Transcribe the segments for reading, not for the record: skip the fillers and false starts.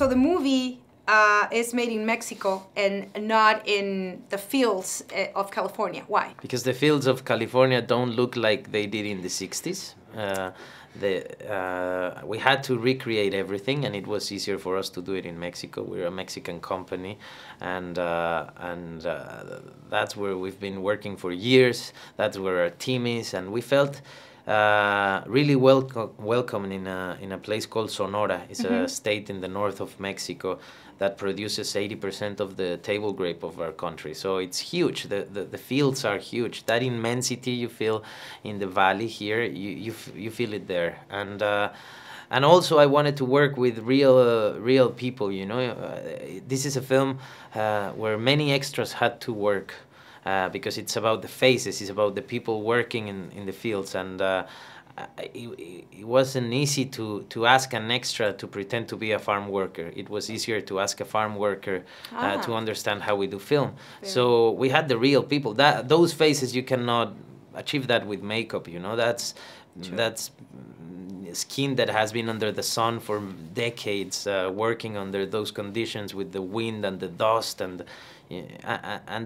So the movie is made in Mexico and not in the fields of California. Why? Because the fields of California don't look like they did in the 60s. We had to recreate everything, and it was easier for us to do it in Mexico. We're a Mexican company, and that's where we've been working for years. That's where our team is, and we felt really welcome in a place called Sonora. It's a state in the north of Mexico that produces 80% of the table grape of our country. So it's huge. The fields are huge. That immensity you feel in the valley here, you feel it there. And also I wanted to work with real people. You know, this is a film where many extras had to work. Because it's about the faces, it's about the people working in the fields, and it wasn't easy to ask an extra to pretend to be a farm worker. It was easier to ask a farm worker to understand how we do film. Yeah. So we had the real people. Those faces, you cannot achieve that with makeup, you know. That's skin that has been under the sun for decades, working under those conditions with the wind and the dust and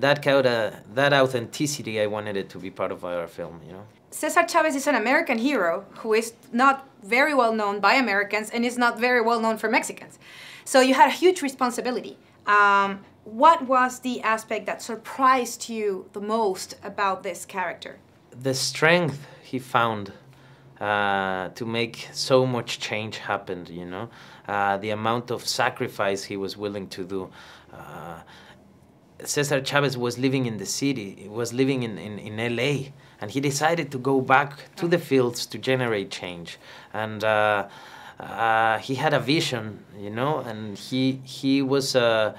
that authenticity. I wanted it to be part of our film, you know. Cesar Charvez is an American hero who is not very well known by Americans and is not very well known for Mexicans. So you had a huge responsibility. What was the aspect that surprised you the most about this character? The strength he found to make so much change happen, you know. The amount of sacrifice he was willing to do. Cesar Charvez was living in the city, he was living in LA, and he decided to go back to the fields to generate change. And he had a vision, you know, and he's a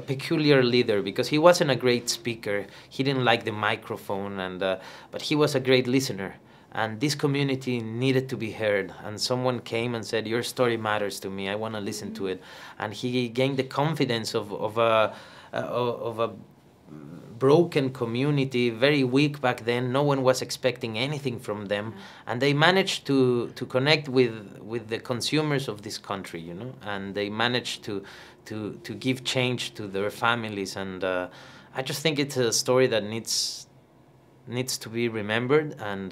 peculiar leader because he wasn't a great speaker. He didn't like the microphone, but he was a great listener. And this community needed to be heard. And someone came and said, "Your story matters to me. I want to listen to it." And he gained the confidence of a broken community, very weak back then. No one was expecting anything from them, and they managed to connect with the consumers of this country, you know. And they managed to give change to their families. And I just think it's a story that needs to be remembered, and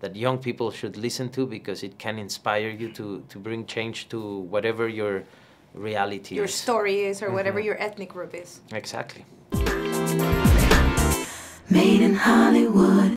that young people should listen to, because it can inspire you to bring change to whatever your reality your is. Story is, or whatever your ethnic group is. Exactly. Made in Hollywood.